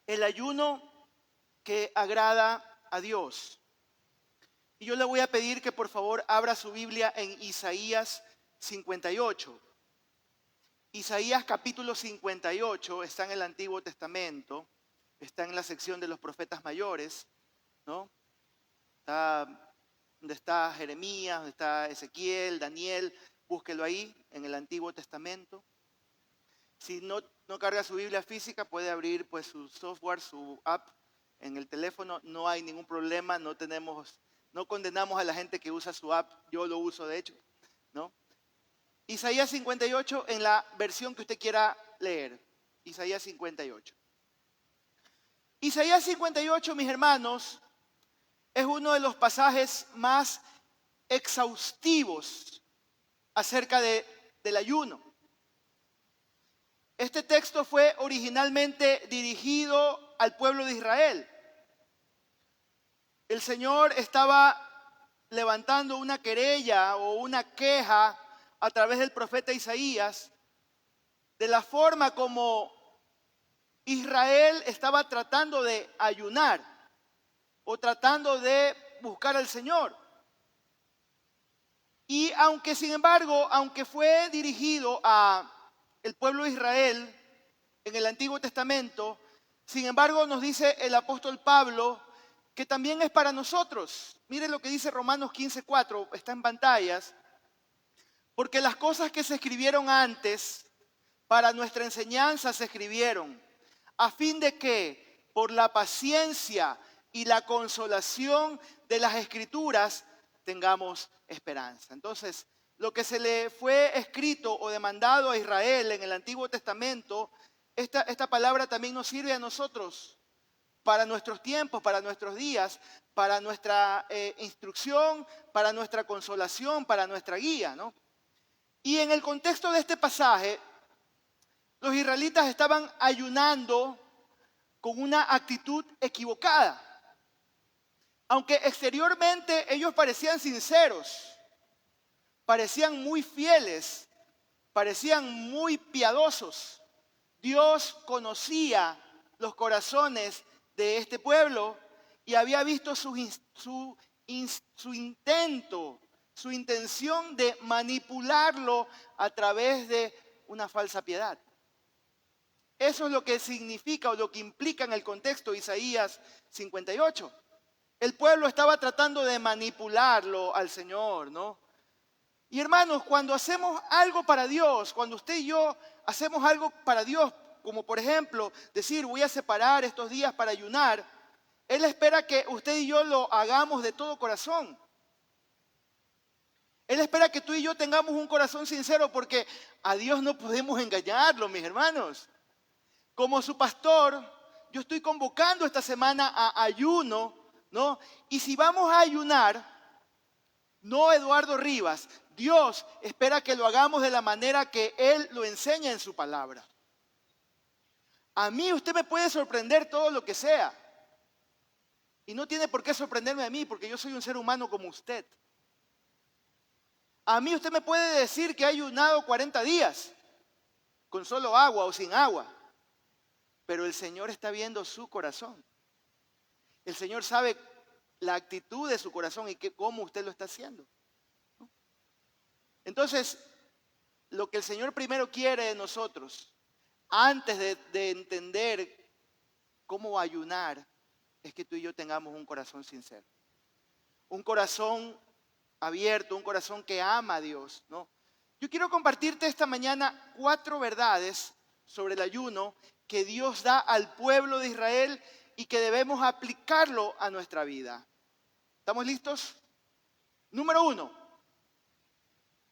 el ayuno que agrada a Dios. Y yo le voy a pedir que por favor abra su Biblia en Isaías 58. Isaías capítulo 58 está en el Antiguo Testamento, está en la sección de los profetas mayores, ¿no? Está donde está Jeremías, donde está Ezequiel, Daniel, búsquelo ahí en el Antiguo Testamento. Si no carga su Biblia física, puede abrir pues su software, su app en el teléfono. No hay ningún problema, no condenamos a la gente que usa su app. Yo lo uso de hecho, ¿no? Isaías 58 en la versión que usted quiera leer. Isaías 58. Isaías 58, mis hermanos, es uno de los pasajes más exhaustivos acerca del ayuno. Este texto fue originalmente dirigido al pueblo de Israel. El Señor estaba levantando una querella o una queja a través del profeta Isaías de la forma como Israel estaba tratando de ayunar o tratando de buscar al Señor. Y aunque, sin embargo, aunque fue dirigido a el pueblo de Israel en el Antiguo Testamento, sin embargo nos dice el apóstol Pablo que también es para nosotros. Miren lo que dice Romanos 15:4, está en pantallas. Porque las cosas que se escribieron antes para nuestra enseñanza se escribieron, a fin de que por la paciencia y la consolación de las Escrituras tengamos esperanza. Entonces, lo que se le fue escrito o demandado a Israel en el Antiguo Testamento, esta palabra también nos sirve a nosotros para nuestros tiempos, para nuestros días, para nuestra instrucción, para nuestra consolación, para nuestra guía, ¿no? Y en el contexto de este pasaje, los israelitas estaban ayunando con una actitud equivocada. Aunque exteriormente ellos parecían sinceros, parecían muy fieles, parecían muy piadosos. Dios conocía los corazones de este pueblo y había visto su intento, su intención de manipularlo a través de una falsa piedad. Eso es lo que significa o lo que implica en el contexto de Isaías 58. El pueblo estaba tratando de manipularlo al Señor, ¿no? Y hermanos, cuando hacemos algo para Dios, cuando usted y yo hacemos algo para Dios, como por ejemplo decir voy a separar estos días para ayunar, Él espera que usted y yo lo hagamos de todo corazón. Él espera que tú y yo tengamos un corazón sincero porque a Dios no podemos engañarlo, mis hermanos. Como su pastor, yo estoy convocando esta semana a ayuno, ¿no? Y si vamos a ayunar, no Eduardo Rivas, Dios espera que lo hagamos de la manera que Él lo enseña en su palabra. A mí usted me puede sorprender todo lo que sea. Y no tiene por qué sorprenderme a mí porque yo soy un ser humano como usted. A mí usted me puede decir que ha ayunado 40 días con solo agua o sin agua. Pero el Señor está viendo su corazón. El Señor sabe la actitud de su corazón y cómo usted lo está haciendo. Entonces, lo que el Señor primero quiere de nosotros, antes de entender cómo ayunar, es que tú y yo tengamos un corazón sincero. Un corazón abierto, un corazón que ama a Dios, ¿no? Yo quiero compartirte esta mañana 4 verdades sobre el ayuno que Dios da al pueblo de Israel y que debemos aplicarlo a nuestra vida. ¿Estamos listos? Número 1.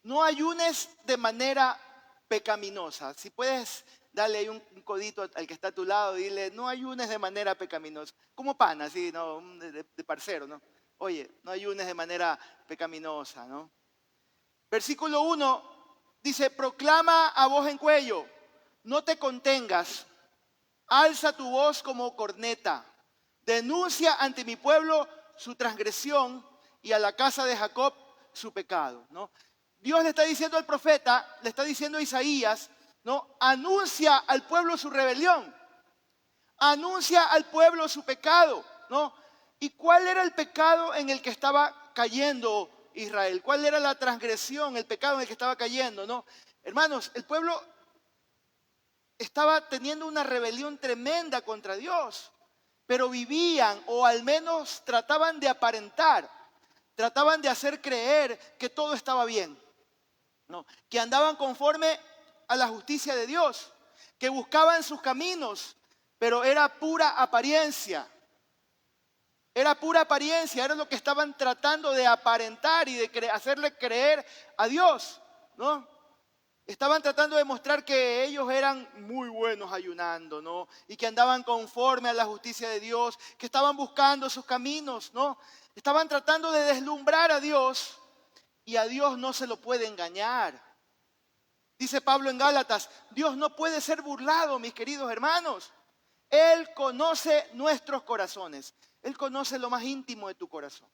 No ayunes de manera pecaminosa. Si puedes darle ahí un codito al que está a tu lado y dile, no ayunes de manera pecaminosa. Como pana, así, ¿no? De parcero, ¿no? Oye, no ayunes de manera pecaminosa, ¿no? Versículo 1 dice, proclama a voz en cuello, no te contengas, alza tu voz como corneta, denuncia ante mi pueblo su transgresión y a la casa de Jacob su pecado, ¿no? Dios le está diciendo al profeta, le está diciendo a Isaías, ¿no? Anuncia al pueblo su rebelión. anuncia al pueblo su pecado, ¿no? ¿Y cuál era el pecado en el que estaba cayendo Israel? ¿Cuál era la transgresión, el pecado en el que estaba cayendo, no? Hermanos, el pueblo estaba teniendo una rebelión tremenda contra Dios, pero vivían, o al menos trataban de aparentar, trataban de hacer creer que todo estaba bien, ¿no? Que andaban conforme a la justicia de Dios, que buscaban sus caminos, pero era pura apariencia. Era pura apariencia, era lo que estaban tratando de aparentar y de hacerle creer a Dios, ¿no? Estaban tratando de mostrar que ellos eran muy buenos ayunando, ¿no? Y que andaban conforme a la justicia de Dios, que estaban buscando sus caminos, ¿no? Estaban tratando de deslumbrar a Dios y a Dios no se lo puede engañar. Dice Pablo en Gálatas, Dios no puede ser burlado, mis queridos hermanos. Él conoce nuestros corazones. Él conoce lo más íntimo de tu corazón.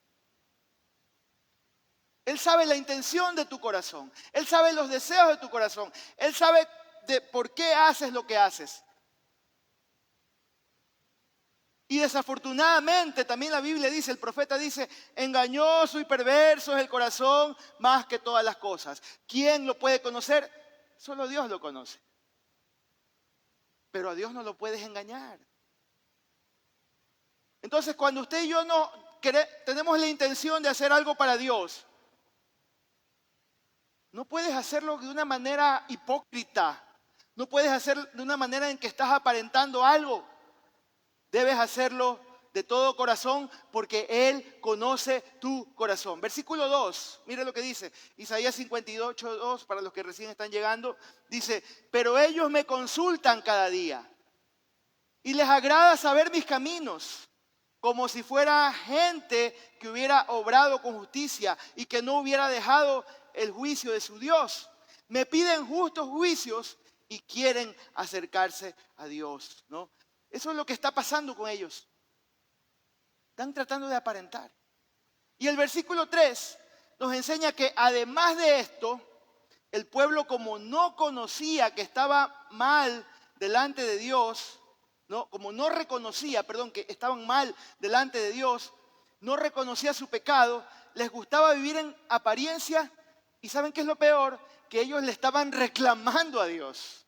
Él sabe la intención de tu corazón. Él sabe los deseos de tu corazón. Él sabe de por qué haces lo que haces. Y desafortunadamente también la Biblia dice, el profeta dice, engañoso y perverso es el corazón más que todas las cosas. ¿Quién lo puede conocer? Solo Dios lo conoce. Pero a Dios no lo puedes engañar. Entonces, cuando usted y yo tenemos la intención de hacer algo para Dios, no puedes hacerlo de una manera hipócrita. No puedes hacerlo de una manera en que estás aparentando algo. Debes hacerlo de todo corazón porque Él conoce tu corazón. Versículo 2, mire lo que dice. Isaías 58:2, para los que recién están llegando, dice, pero ellos me consultan cada día y les agrada saber mis caminos, como si fuera gente que hubiera obrado con justicia y que no hubiera dejado el juicio de su Dios. Me piden justos juicios y quieren acercarse a Dios, ¿no? Eso es lo que está pasando con ellos. Están tratando de aparentar. Y el versículo 3 nos enseña que además de esto, el pueblo, como no conocía que estaba mal delante de Dios, ¿no? Como no reconocía, que estaban mal delante de Dios, no reconocía su pecado, les gustaba vivir en apariencia. ¿Y saben qué es lo peor? Que ellos le estaban reclamando a Dios.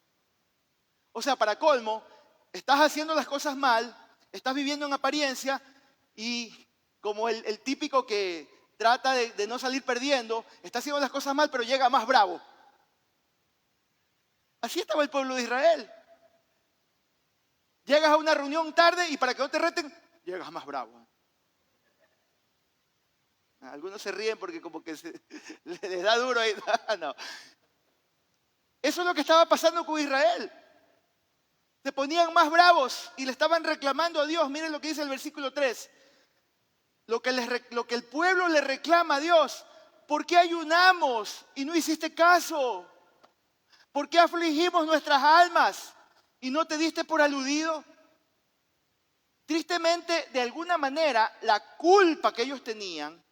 O sea, para colmo, estás haciendo las cosas mal, estás viviendo en apariencia y como el típico que trata de no salir perdiendo, está haciendo las cosas mal pero llega más bravo. Así estaba el pueblo de Israel. Llegas a una reunión tarde y para que no te reten, llegas más bravo. Algunos se ríen porque como que les da duro ahí. No. Eso es lo que estaba pasando con Israel. Se ponían más bravos y le estaban reclamando a Dios. Miren lo que dice el versículo 3. Lo que el pueblo le reclama a Dios. ¿Por qué ayunamos y no hiciste caso? ¿Por qué afligimos nuestras almas y no te diste por aludido? Tristemente, de alguna manera, la culpa que ellos tenían,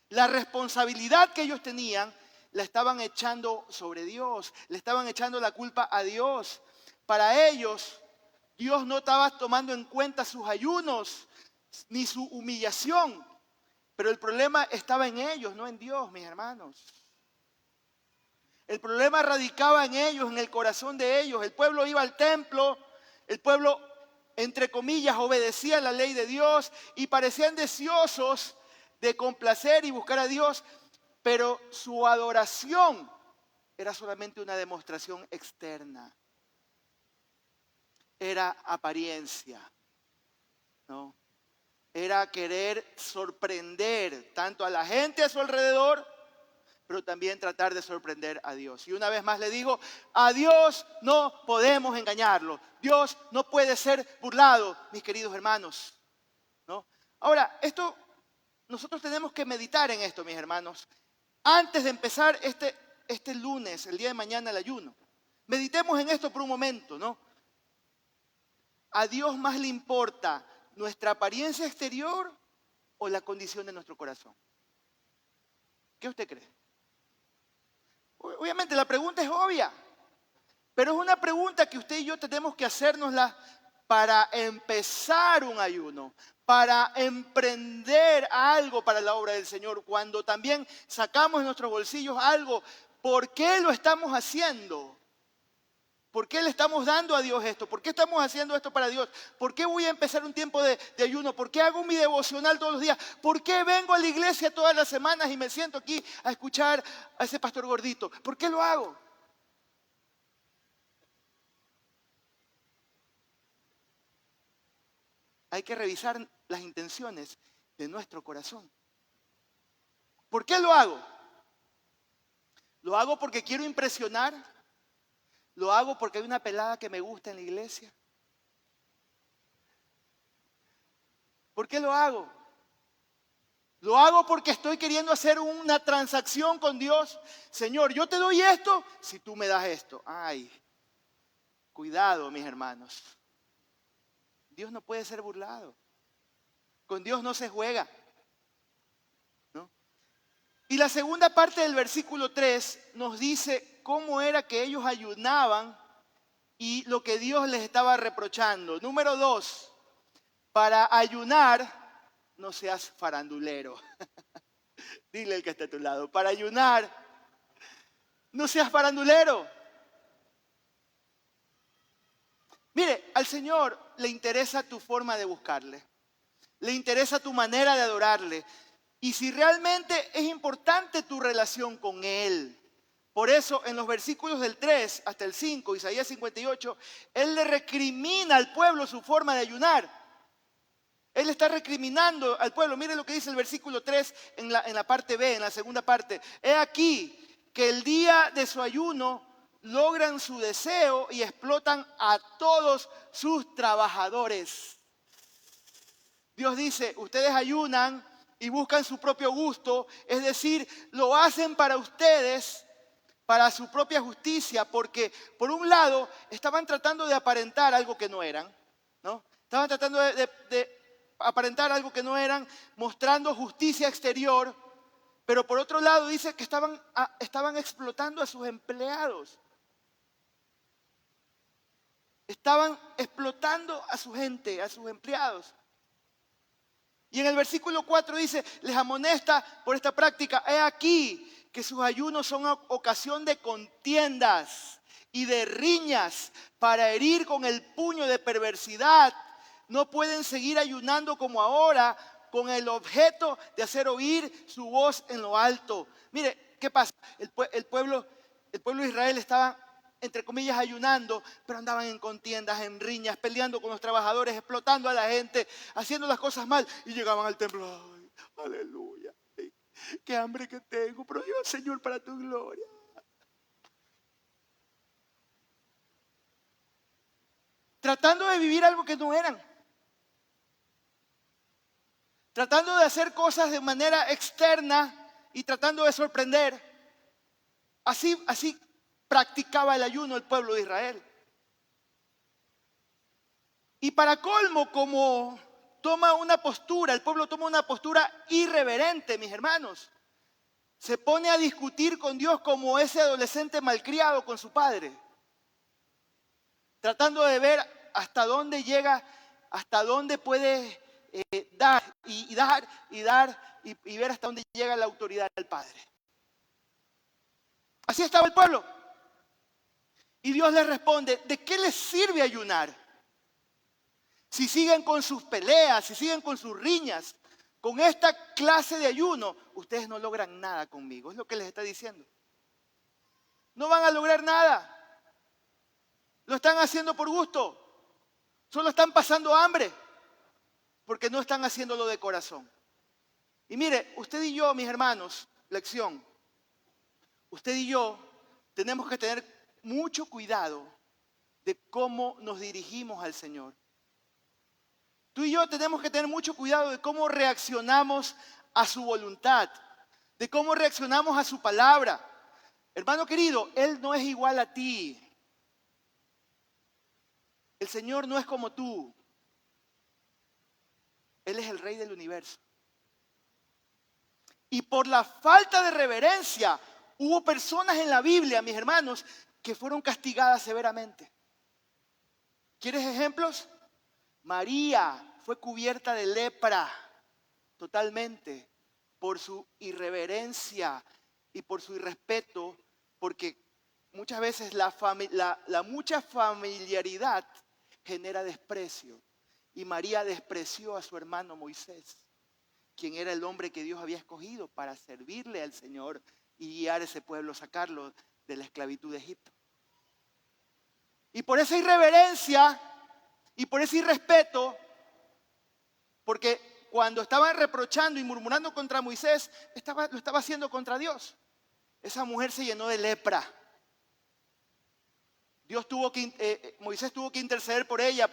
la responsabilidad que ellos tenían, la estaban echando sobre Dios, le estaban echando la culpa a Dios. Para ellos, Dios no estaba tomando en cuenta sus ayunos ni su humillación, pero el problema estaba en ellos, no en Dios, mis hermanos. El problema radicaba en ellos, en el corazón de ellos. El pueblo iba al templo, el pueblo, entre comillas, obedecía la ley de Dios y parecían deseosos de complacer y buscar a Dios, pero su adoración era solamente una demostración externa. Era apariencia, ¿no? Era querer sorprender tanto a la gente a su alrededor, pero también tratar de sorprender a Dios. Y una vez más le digo, a Dios no podemos engañarlo. Dios no puede ser burlado, mis queridos hermanos, ¿no? Ahora, nosotros tenemos que meditar en esto, mis hermanos. Antes de empezar este lunes, el día de mañana, el ayuno, meditemos en esto por un momento, ¿no? ¿A Dios más le importa nuestra apariencia exterior o la condición de nuestro corazón? ¿Qué usted cree? Obviamente la pregunta es obvia, pero es una pregunta que usted y yo tenemos que hacérnosla para empezar un ayuno, para emprender algo para la obra del Señor, cuando también sacamos de nuestros bolsillos algo, ¿por qué lo estamos haciendo? ¿Por qué le estamos dando a Dios esto? ¿Por qué estamos haciendo esto para Dios? ¿Por qué voy a empezar un tiempo de ayuno? ¿Por qué hago mi devocional todos los días? ¿Por qué vengo a la iglesia todas las semanas y me siento aquí a escuchar a ese pastor gordito? ¿Por qué lo hago? Hay que revisar las intenciones de nuestro corazón. ¿Por qué lo hago? ¿Lo hago porque quiero impresionar? ¿Lo hago porque hay una pelada que me gusta en la iglesia? ¿Por qué lo hago? ¿Lo hago porque estoy queriendo hacer una transacción con Dios? Señor, yo te doy esto si tú me das esto. Ay, cuidado, mis hermanos. Dios no puede ser burlado. Con Dios no se juega, ¿no? Y la segunda parte del versículo 3 nos dice cómo era que ellos ayunaban y lo que Dios les estaba reprochando. Número 2, para ayunar no seas farandulero. Dile al que está a tu lado, para ayunar no seas farandulero. Mire, al Señor le interesa tu forma de buscarle. Le interesa tu manera de adorarle. Y si realmente es importante tu relación con Él. Por eso en los versículos del 3 hasta el 5, Isaías 58, Él le recrimina al pueblo su forma de ayunar. Él está recriminando al pueblo. Mire lo que dice el versículo 3 en la parte B, en la segunda parte. He aquí que el día de su ayuno logran su deseo y explotan a todos sus trabajadores. Dios dice, ustedes ayunan y buscan su propio gusto, es decir, lo hacen para ustedes, para su propia justicia, porque por un lado estaban tratando de aparentar algo que no eran, ¿no? Estaban tratando de aparentar algo que no eran, mostrando justicia exterior, pero por otro lado dice que estaban explotando a sus empleados. Estaban explotando a su gente, a sus empleados. Y en el versículo 4 dice, les amonesta por esta práctica. He aquí que sus ayunos son ocasión de contiendas y de riñas para herir con el puño de perversidad. No pueden seguir ayunando como ahora con el objeto de hacer oír su voz en lo alto. Mire, ¿qué pasa? El pueblo de Israel estaba, entre comillas, ayunando, pero andaban en contiendas, en riñas, peleando con los trabajadores, explotando a la gente, haciendo las cosas mal. Y llegaban al templo, ¡ay, aleluya! Ay, ¡qué hambre que tengo! Pero Dios, Señor, para tu gloria. Tratando de vivir algo que no eran. Tratando de hacer cosas de manera externa y tratando de sorprender. Así practicaba el ayuno el pueblo de Israel. Y para colmo, como el pueblo toma una postura irreverente, mis hermanos. Se pone a discutir con Dios como ese adolescente malcriado con su padre. Tratando de ver hasta dónde llega, hasta dónde puede dar y ver hasta dónde llega la autoridad del padre. Así estaba el pueblo. Y Dios les responde, ¿de qué les sirve ayunar? Si siguen con sus peleas, si siguen con sus riñas, con esta clase de ayuno, ustedes no logran nada conmigo. Es lo que les está diciendo. No van a lograr nada. Lo están haciendo por gusto. Solo están pasando hambre. Porque no están haciéndolo de corazón. Y mire, usted y yo, mis hermanos, lección. Usted y yo tenemos que tener mucho cuidado de cómo nos dirigimos al Señor. Tú y yo tenemos que tener mucho cuidado de cómo reaccionamos a su voluntad, de cómo reaccionamos a su palabra. Hermano querido, Él no es igual a ti. El Señor no es como tú. Él es el Rey del universo. Y por la falta de reverencia, hubo personas en la Biblia, mis hermanos, que fueron castigadas severamente. ¿Quieres ejemplos? María fue cubierta de lepra totalmente por su irreverencia y por su irrespeto, porque muchas veces la mucha familiaridad genera desprecio. Y María despreció a su hermano Moisés, quien era el hombre que Dios había escogido para servirle al Señor y guiar a ese pueblo, sacarlo de la esclavitud de Egipto. Y por esa irreverencia y por ese irrespeto, porque cuando estaban reprochando y murmurando contra Moisés, lo estaba haciendo contra Dios. Esa mujer se llenó de lepra. Moisés tuvo que interceder por ella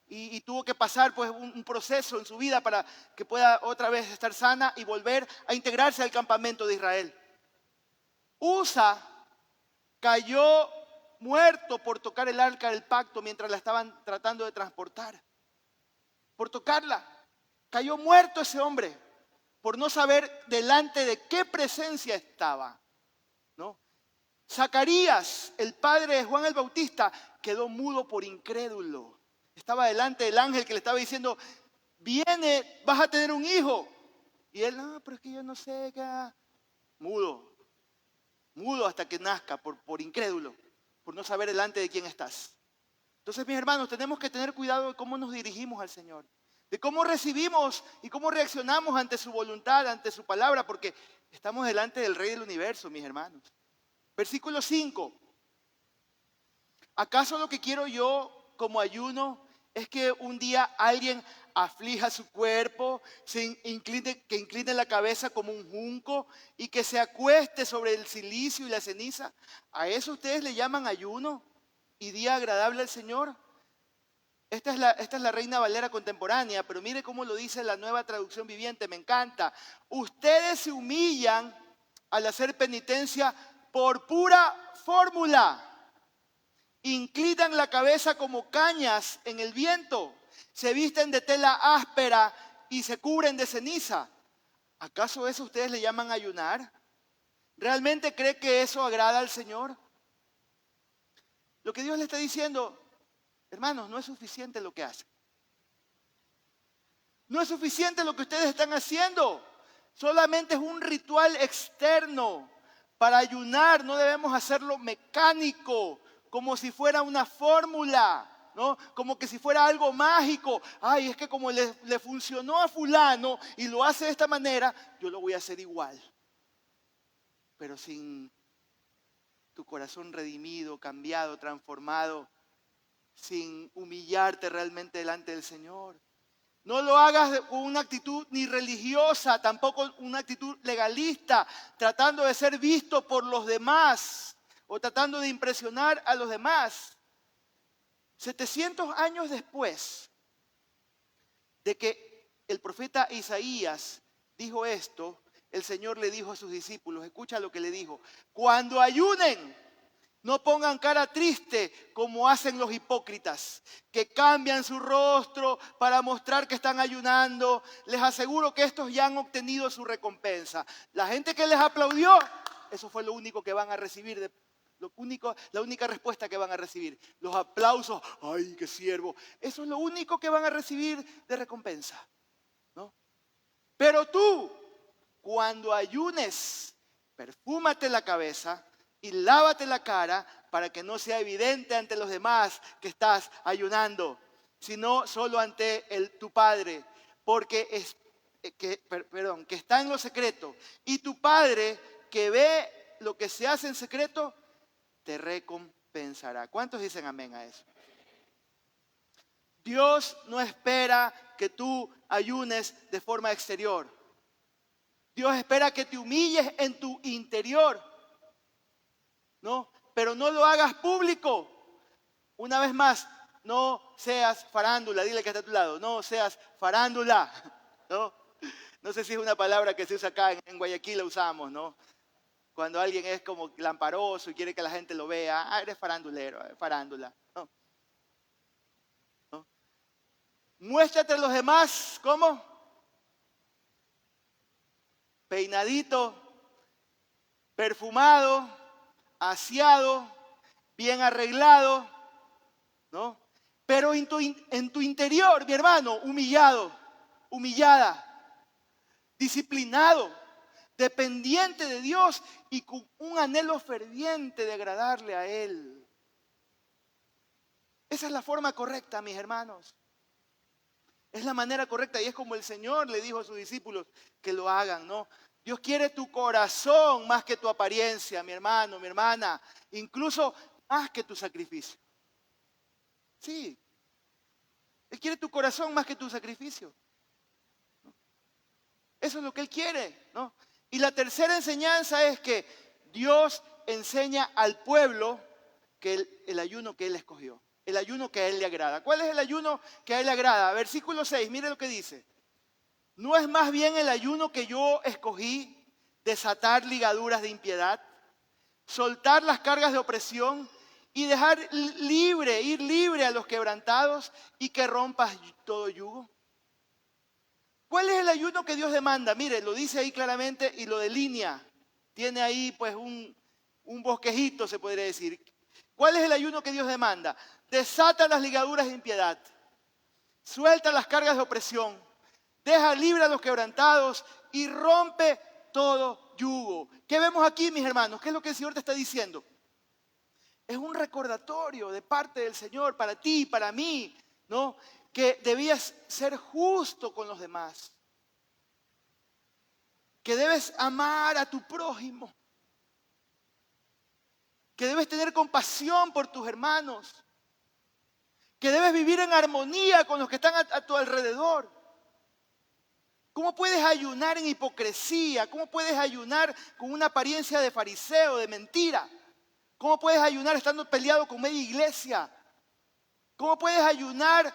y tuvo que pasar pues, un proceso en su vida para que pueda otra vez estar sana y volver a integrarse al campamento de Israel. Usa cayó muerto por tocar el arca del pacto mientras la estaban tratando de transportar. Por tocarla. Cayó muerto ese hombre por no saber delante de qué presencia estaba, ¿no? Zacarías, el padre de Juan el Bautista, quedó mudo por incrédulo. Estaba delante del ángel que le estaba diciendo, viene, vas a tener un hijo. Y él, no, pero es que yo no sé qué. Mudo hasta que nazca por incrédulo, por no saber delante de quién estás. Entonces, mis hermanos, tenemos que tener cuidado de cómo nos dirigimos al Señor, de cómo recibimos y cómo reaccionamos ante su voluntad, ante su palabra, porque estamos delante del Rey del Universo, mis hermanos. Versículo 5. ¿Acaso lo que quiero yo como ayuno es que un día alguien aflija su cuerpo, que incline la cabeza como un junco y que se acueste sobre el cilicio y la ceniza? ¿A eso ustedes le llaman ayuno y día agradable al Señor? Esta es la Reina Valera contemporánea, pero mire cómo lo dice la Nueva Traducción Viviente, me encanta. Ustedes se humillan al hacer penitencia por pura fórmula. Inclinan la cabeza como cañas en el viento. Se visten de tela áspera y se cubren de ceniza. ¿Acaso eso ustedes le llaman ayunar? ¿Realmente cree que eso agrada al Señor? Lo que Dios le está diciendo, hermanos, no es suficiente lo que hacen. No es suficiente lo que ustedes están haciendo. Solamente es un ritual externo. Para ayunar no debemos hacerlo mecánico, como si fuera una fórmula, ¿no? Como que si fuera algo mágico. Ay, es que como le funcionó a fulano y lo hace de esta manera, yo lo voy a hacer igual. Pero sin tu corazón redimido, cambiado, transformado, sin humillarte realmente delante del Señor. No lo hagas con una actitud ni religiosa, tampoco una actitud legalista, tratando de ser visto por los demás o tratando de impresionar a los demás. 700 años después de que el profeta Isaías dijo esto, el Señor le dijo a sus discípulos, escucha lo que le dijo, cuando ayunen, no pongan cara triste como hacen los hipócritas, que cambian su rostro para mostrar que están ayunando. Les aseguro que estos ya han obtenido su recompensa. La gente que les aplaudió, eso fue lo único que van a recibir, la única respuesta que van a recibir. Los aplausos, ¡ay, qué siervo! Eso es lo único que van a recibir de recompensa, ¿no? Pero tú, cuando ayunes, perfúmate la cabeza y lávate la cara para que no sea evidente ante los demás que estás ayunando, sino solo ante tu Padre, que está en lo secreto. Y tu Padre, que ve lo que se hace en secreto, te recompensará. ¿Cuántos dicen amén a eso? Dios no espera que tú ayunes de forma exterior. Dios espera que te humilles en tu interior. ¿No? Pero no lo hagas público. Una vez más, no seas farándula. Dile que está a tu lado. No seas farándula. ¿No? No sé si es una palabra que se usa acá en Guayaquil, la usamos, ¿no? Cuando alguien es como lamparoso y quiere que la gente lo vea. Ah, eres farandulero, farándula. ¿No? ¿No? Muéstrate a los demás, ¿cómo? Peinadito, perfumado, aseado, bien arreglado, ¿no? Pero en tu interior, mi hermano, humillado, humillada, disciplinado, dependiente de Dios y con un anhelo ferviente de agradarle a Él. Esa es la forma correcta, mis hermanos. Es la manera correcta y es como el Señor le dijo a sus discípulos que lo hagan, ¿no? Dios quiere tu corazón más que tu apariencia, mi hermano, mi hermana, incluso más que tu sacrificio. Sí, Él quiere tu corazón más que tu sacrificio. Eso es lo que Él quiere, ¿no? Y la tercera enseñanza es que Dios enseña al pueblo que el ayuno que Él escogió, el ayuno que a Él le agrada. ¿Cuál es el ayuno que a Él le agrada? Versículo 6, mire lo que dice. ¿No es más bien el ayuno que yo escogí desatar ligaduras de impiedad, soltar las cargas de opresión y dejar ir libre a los quebrantados y que rompas todo yugo? ¿Cuál es el ayuno que Dios demanda? Mire, lo dice ahí claramente y lo delinea. Tiene ahí pues un bosquejito, se podría decir. ¿Cuál es el ayuno que Dios demanda? Desata las ligaduras de impiedad, suelta las cargas de opresión, deja libre a los quebrantados y rompe todo yugo. ¿Qué vemos aquí, mis hermanos? ¿Qué es lo que el Señor te está diciendo? Es un recordatorio de parte del Señor para ti y para mí, ¿no? Que debías ser justo con los demás. Que debes amar a tu prójimo. Que debes tener compasión por tus hermanos. Que debes vivir en armonía con los que están a tu alrededor. ¿Cómo puedes ayunar en hipocresía? ¿Cómo puedes ayunar con una apariencia de fariseo, de mentira? ¿Cómo puedes ayunar estando peleado con media iglesia? ¿Cómo puedes ayunar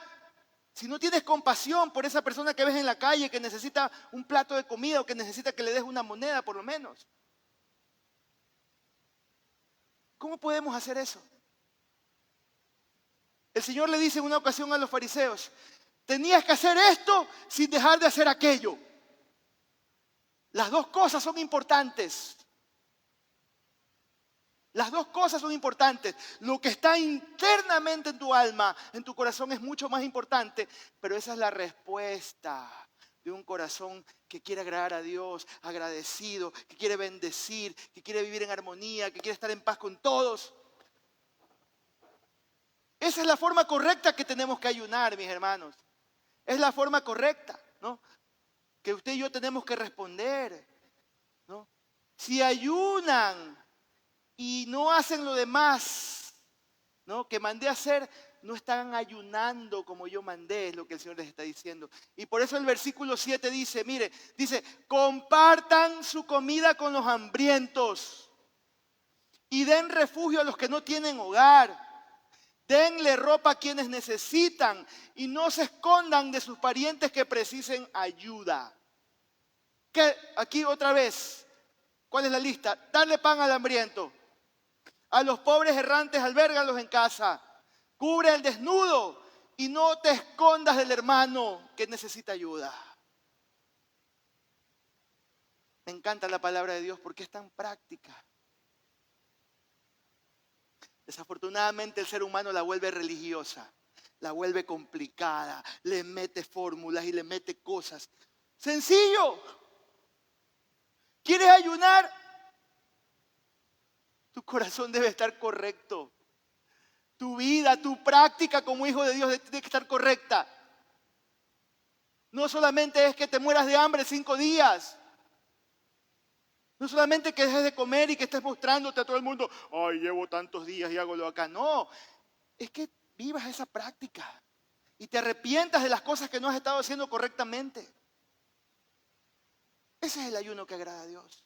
si no tienes compasión por esa persona que ves en la calle que necesita un plato de comida o que necesita que le des una moneda por lo menos? ¿Cómo podemos hacer eso? El Señor le dice en una ocasión a los fariseos, tenías que hacer esto sin dejar de hacer aquello. Las dos cosas son importantes. Las dos cosas son importantes. Lo que está internamente en tu alma, en tu corazón, es mucho más importante, pero esa es la respuesta de un corazón que quiere agradar a Dios, agradecido, que quiere bendecir, que quiere vivir en armonía, que quiere estar en paz con todos. Esa es la forma correcta que tenemos que ayunar, mis hermanos. Es la forma correcta, ¿no? Que usted y yo tenemos que responder, ¿no? Si ayunan y no hacen lo demás, ¿no? Que mandé a hacer, no están ayunando como yo mandé, es lo que el Señor les está diciendo. Y por eso el versículo 7 dice, mire, dice, compartan su comida con los hambrientos y den refugio a los que no tienen hogar. Denle ropa a quienes necesitan y no se escondan de sus parientes que precisen ayuda. ¿Qué? Aquí otra vez, ¿cuál es la lista? Darle pan al hambriento. A los pobres errantes, albérgalos en casa. Cubre al desnudo y no te escondas del hermano que necesita ayuda. Me encanta la palabra de Dios porque es tan práctica. Desafortunadamente el ser humano la vuelve religiosa, la vuelve complicada, le mete fórmulas y le mete cosas. Sencillo. ¿Quieres ayunar? Tu corazón debe estar correcto. Tu vida, tu práctica como hijo de Dios tiene que estar correcta. No solamente es que te mueras de hambre 5 días. No solamente que dejes de comer y que estés mostrándote a todo el mundo, ay, llevo tantos días y hago lo acá. No, es que vivas esa práctica y te arrepientas de las cosas que no has estado haciendo correctamente. Ese es el ayuno que agrada a Dios.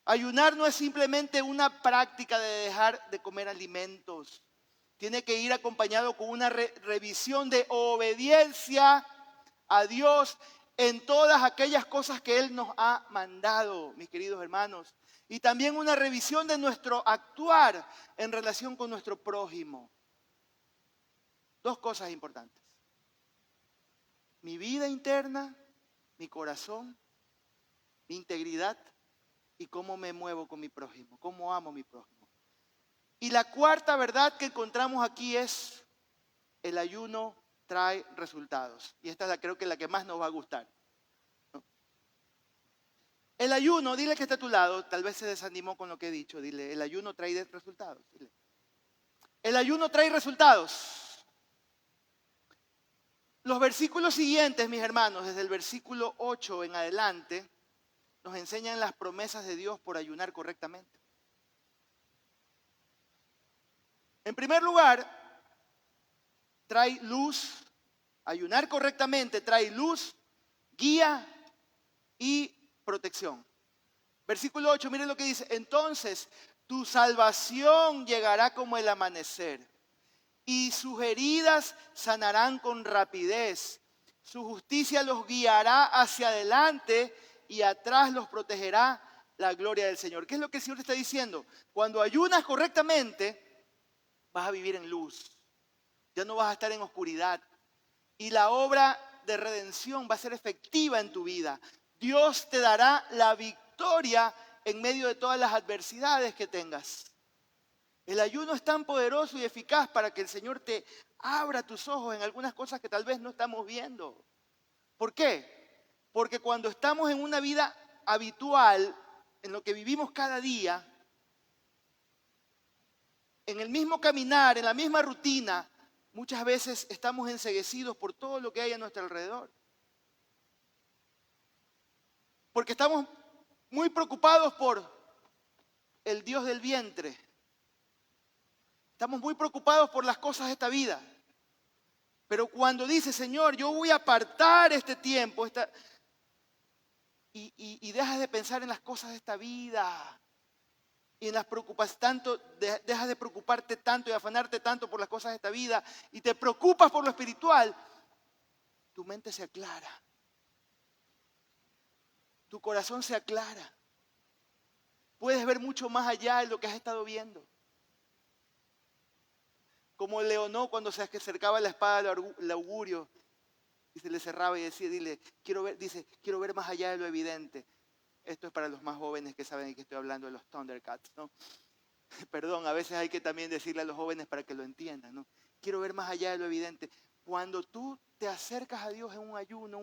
Ayunar no es simplemente una práctica de dejar de comer alimentos. Tiene que ir acompañado con una revisión de obediencia a Dios en todas aquellas cosas que Él nos ha mandado, mis queridos hermanos. Y también una revisión de nuestro actuar en relación con nuestro prójimo. Dos cosas importantes. Mi vida interna, mi corazón, mi integridad y cómo me muevo con mi prójimo, cómo amo a mi prójimo. Y la cuarta verdad que encontramos aquí es: el ayuno trae resultados. Y esta es creo que la que más nos va a gustar, ¿no? El ayuno, dile que está a tu lado, tal vez se desanimó con lo que he dicho, dile, el ayuno trae resultados. Dile. El ayuno trae resultados. Los versículos siguientes, mis hermanos, desde el versículo 8 en adelante, nos enseñan las promesas de Dios por ayunar correctamente. En primer lugar, trae luz. Ayunar correctamente trae luz, guía y protección. Versículo 8, miren lo que dice. Entonces, tu salvación llegará como el amanecer, y sus heridas sanarán con rapidez. Su justicia los guiará hacia adelante y atrás los protegerá la gloria del Señor. ¿Qué es lo que el Señor está diciendo? Cuando ayunas correctamente, vas a vivir en luz. Ya no vas a estar en oscuridad. Y la obra de redención va a ser efectiva en tu vida. Dios te dará la victoria en medio de todas las adversidades que tengas. El ayuno es tan poderoso y eficaz para que el Señor te abra tus ojos en algunas cosas que tal vez no estamos viendo. ¿Por qué? Porque cuando estamos en una vida habitual, en lo que vivimos cada día, en el mismo caminar, en la misma rutina, muchas veces estamos enceguecidos por todo lo que hay a nuestro alrededor. Porque estamos muy preocupados por el Dios del vientre. Estamos muy preocupados por las cosas de esta vida. Pero cuando dice, Señor, yo voy a apartar este tiempo, y dejas de pensar en las cosas de esta vida, y en las preocupaciones tanto, dejas de preocuparte tanto y afanarte tanto por las cosas de esta vida, y te preocupas por lo espiritual, tu mente se aclara. Tu corazón se aclara. Puedes ver mucho más allá de lo que has estado viendo. Como Leonó cuando se acercaba la espada del augurio y se le cerraba y decía, quiero ver más allá de lo evidente. Esto es para los más jóvenes que saben que estoy hablando de los Thundercats, ¿no? Perdón, a veces hay que también decirle a los jóvenes para que lo entiendan, ¿no? Quiero ver más allá de lo evidente. Cuando tú te acercas a Dios en un ayuno,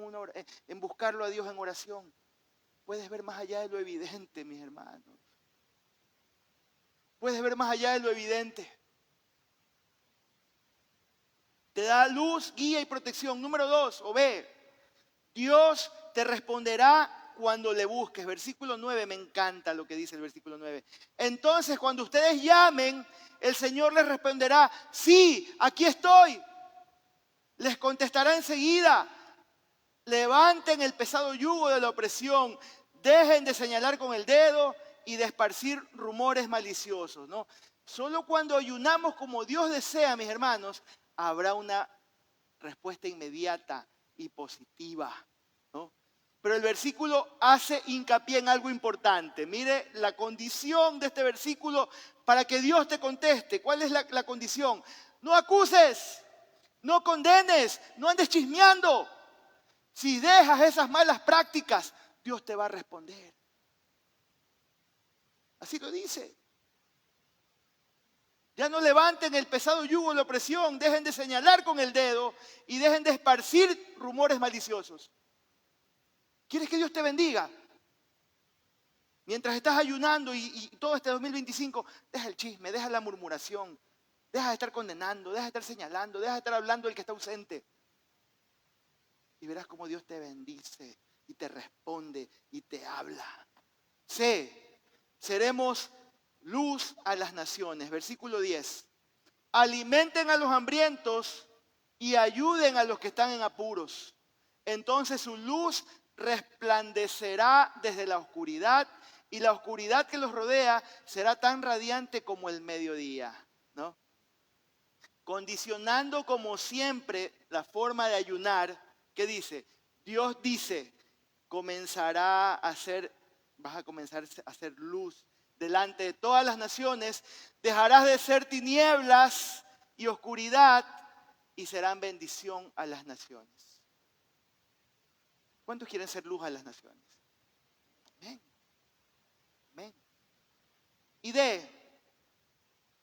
en buscarlo a Dios en oración, puedes ver más allá de lo evidente, mis hermanos. Puedes ver más allá de lo evidente. Te da luz, guía y protección. Número 2, o B, Dios te responderá cuando le busques. Versículo 9, me encanta lo que dice el versículo 9. Entonces, cuando ustedes llamen, el Señor les responderá, sí, aquí estoy. Les contestará enseguida. Levanten el pesado yugo de la opresión. Dejen de señalar con el dedo y de esparcir rumores maliciosos, ¿no? Solo cuando ayunamos como Dios desea, mis hermanos, habrá una respuesta inmediata y positiva, ¿no? Pero el versículo hace hincapié en algo importante. Mire la condición de este versículo para que Dios te conteste. ¿Cuál es la condición? No acuses, no condenes, no andes chismeando. Si dejas esas malas prácticas, Dios te va a responder. Así lo dice. Ya no levanten el pesado yugo de la opresión, dejen de señalar con el dedo y dejen de esparcir rumores maliciosos. ¿Quieres que Dios te bendiga? Mientras estás ayunando y todo este 2025, deja el chisme, deja la murmuración, deja de estar condenando, deja de estar señalando, deja de estar hablando del que está ausente. Y verás cómo Dios te bendice y te responde y te habla. Seremos luz a las naciones. Versículo 10. Alimenten a los hambrientos y ayuden a los que están en apuros. Entonces su luz resplandecerá desde la oscuridad y la oscuridad que los rodea será tan radiante como el mediodía, ¿no? Condicionando como siempre la forma de ayunar, ¿qué dice? Dios dice, vas a comenzar a hacer luz delante de todas las naciones, dejarás de ser tinieblas y oscuridad y serán bendición a las naciones. ¿Cuántos quieren ser luz a las naciones? Amén. Amén. Y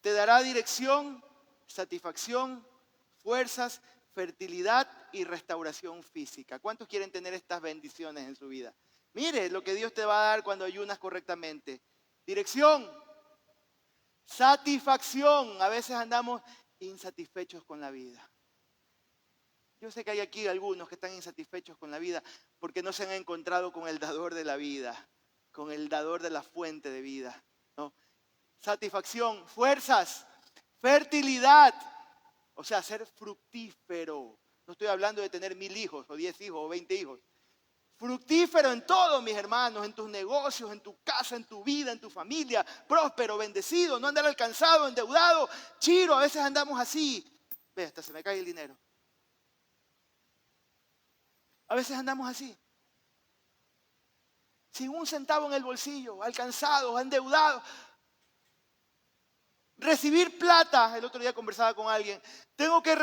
te dará dirección, satisfacción, fuerzas, fertilidad y restauración física. ¿Cuántos quieren tener estas bendiciones en su vida? Mire lo que Dios te va a dar cuando ayunas correctamente. Dirección, satisfacción. A veces andamos insatisfechos con la vida. Yo sé que hay aquí algunos que están insatisfechos con la vida porque no se han encontrado con el dador de la vida, con el dador de la fuente de vida, ¿no? Satisfacción, fuerzas, fertilidad, o sea, ser fructífero. No estoy hablando de tener 1000 hijos, o 10 hijos, o 20 hijos. Fructífero en todo, mis hermanos, en tus negocios, en tu casa, en tu vida, en tu familia, próspero, bendecido, no andar alcanzado, endeudado, chiro, a veces andamos así. Ve, hasta se me cae el dinero. A veces andamos así, sin un centavo en el bolsillo, alcanzados, endeudados. Recibir plata, el otro día conversaba con alguien, tengo que,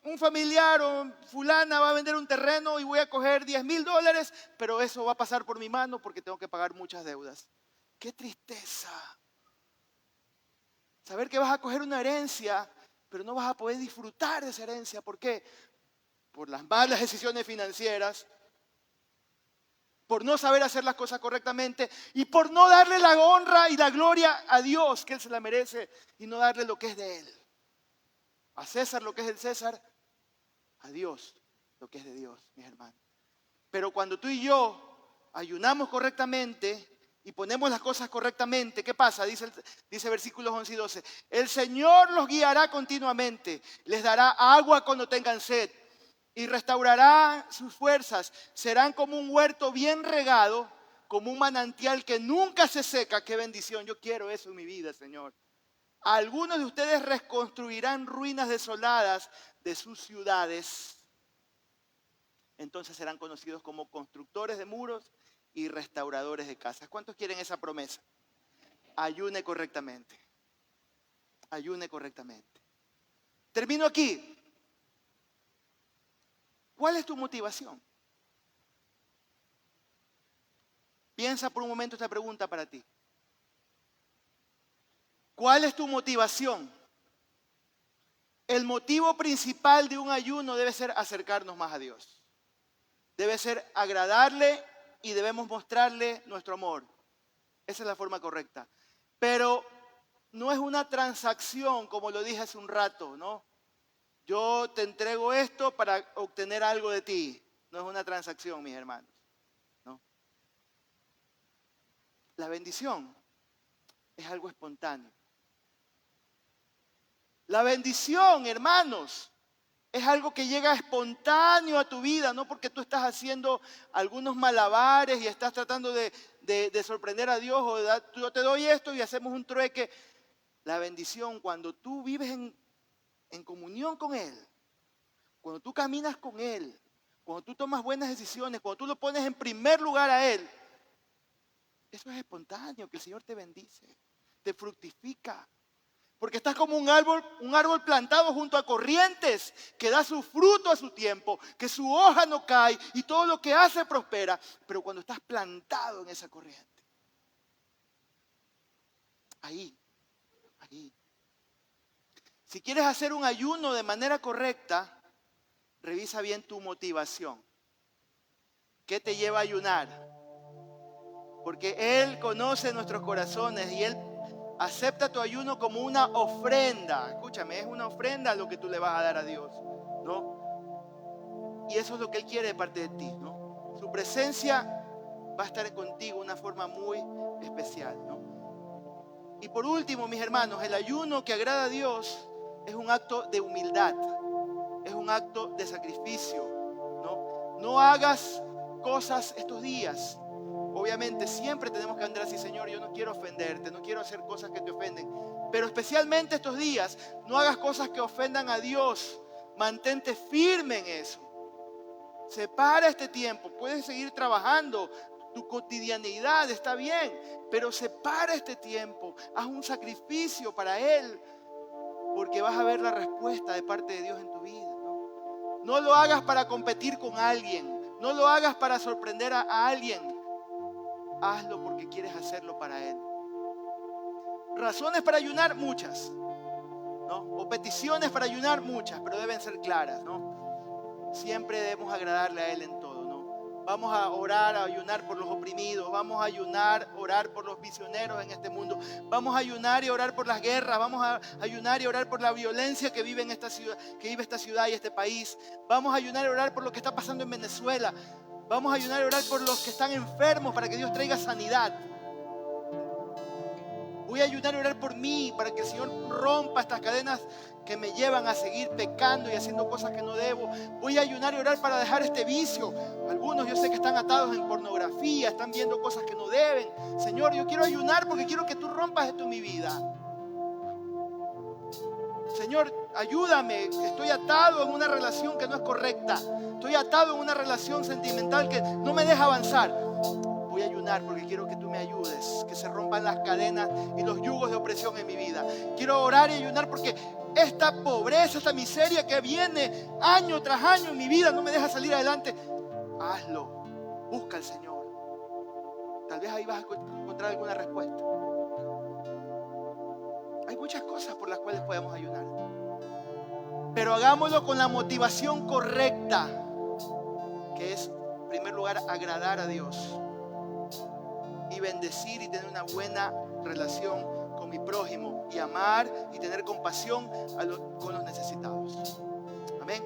un familiar o fulana va a vender un terreno y voy a coger $10,000, pero eso va a pasar por mi mano porque tengo que pagar muchas deudas. ¡Qué tristeza! Saber que vas a coger una herencia, pero no vas a poder disfrutar de esa herencia. ¿Por qué? Por las malas decisiones financieras, por no saber hacer las cosas correctamente y por no darle la honra y la gloria a Dios, que Él se la merece, y no darle lo que es de Él. A César lo que es del César, a Dios lo que es de Dios, mis hermanos. Pero cuando tú y yo ayunamos correctamente y ponemos las cosas correctamente, ¿qué pasa? Dice versículos 11 y 12. El Señor los guiará continuamente, les dará agua cuando tengan sed y restaurará sus fuerzas. Serán como un huerto bien regado, como un manantial que nunca se seca. ¡Qué bendición! Yo quiero eso en mi vida, Señor. Algunos de ustedes reconstruirán ruinas desoladas de sus ciudades. Entonces serán conocidos como constructores de muros y restauradores de casas. ¿Cuántos quieren esa promesa? Ayune correctamente. Ayune correctamente. Termino aquí. ¿Cuál es tu motivación? Piensa por un momento esta pregunta para ti. ¿Cuál es tu motivación? El motivo principal de un ayuno debe ser acercarnos más a Dios. Debe ser agradarle y debemos mostrarle nuestro amor. Esa es la forma correcta. Pero no es una transacción, como lo dije hace un rato, ¿no? Yo te entrego esto para obtener algo de ti. No es una transacción, mis hermanos, ¿no? La bendición es algo espontáneo. La bendición, hermanos, es algo que llega espontáneo a tu vida, no porque tú estás haciendo algunos malabares y estás tratando de sorprender a Dios o yo te doy esto y hacemos un trueque. La bendición, cuando tú vives en comunión con Él, cuando tú caminas con Él, cuando tú tomas buenas decisiones, cuando tú lo pones en primer lugar a Él, eso es espontáneo, que el Señor te bendice, te fructifica. Porque estás como un árbol plantado junto a corrientes que da su fruto a su tiempo, que su hoja no cae y todo lo que hace prospera. Pero cuando estás plantado en esa corriente, ahí. Si quieres hacer un ayuno de manera correcta, revisa bien tu motivación. ¿Qué te lleva a ayunar? Porque Él conoce nuestros corazones y Él acepta tu ayuno como una ofrenda. Escúchame, es una ofrenda lo que tú le vas a dar a Dios, ¿no? Y eso es lo que Él quiere de parte de ti, ¿no? Su presencia va a estar contigo de una forma muy especial, ¿no? Y por último, mis hermanos, el ayuno que agrada a Dios es un acto de humildad, es un acto de sacrificio, ¿no? No hagas cosas estos días. Obviamente siempre tenemos que andar así, Señor, yo no quiero ofenderte, no quiero hacer cosas que te ofenden. Pero especialmente estos días, no hagas cosas que ofendan a Dios. Mantente firme en eso. Separa este tiempo, puedes seguir trabajando, tu cotidianidad está bien, pero separa este tiempo, haz un sacrificio para Él, porque vas a ver la respuesta de parte de Dios en tu vida, ¿no? No lo hagas para competir con alguien, no lo hagas para sorprender a alguien. Hazlo porque quieres hacerlo para Él. Razones para ayunar, muchas, ¿no? O peticiones para ayunar, muchas, pero deben ser claras, ¿no? Siempre debemos agradarle a Él en todo, ¿no? Vamos a orar, a ayunar por los oprimidos. Vamos a ayunar, orar por los visioneros en este mundo. Vamos a ayunar y orar por las guerras. Vamos a ayunar y orar por la violencia que vive en esta ciudad, que vive esta ciudad y este país. Vamos a ayunar y orar por lo que está pasando en Venezuela. Vamos a ayunar y orar por los que están enfermos para que Dios traiga sanidad. Voy a ayudar y orar por mí para que el Señor rompa estas cadenas que me llevan a seguir pecando y haciendo cosas que no debo. Voy a ayunar y orar para dejar este vicio. Algunos yo sé que están atados en pornografía, están viendo cosas que no deben. Señor, yo quiero ayunar porque quiero que tú rompas esto en mi vida. Señor, ayúdame. Estoy atado en una relación que no es correcta. Estoy atado en una relación sentimental que no me deja avanzar. Voy a ayunar porque quiero que tú me ayudes, que se rompan las cadenas y los yugos de opresión en mi vida. Quiero orar y ayunar porque esta pobreza, esta miseria que viene año tras año en mi vida no me deja salir adelante. Hazlo, busca al Señor. Tal vez ahí vas a encontrar alguna respuesta. Hay muchas cosas por las cuales podemos ayunar, pero hagámoslo con la motivación correcta, que es, en primer lugar, agradar a Dios y bendecir y tener una buena relación con mi prójimo y amar y tener compasión con los necesitados. Amén.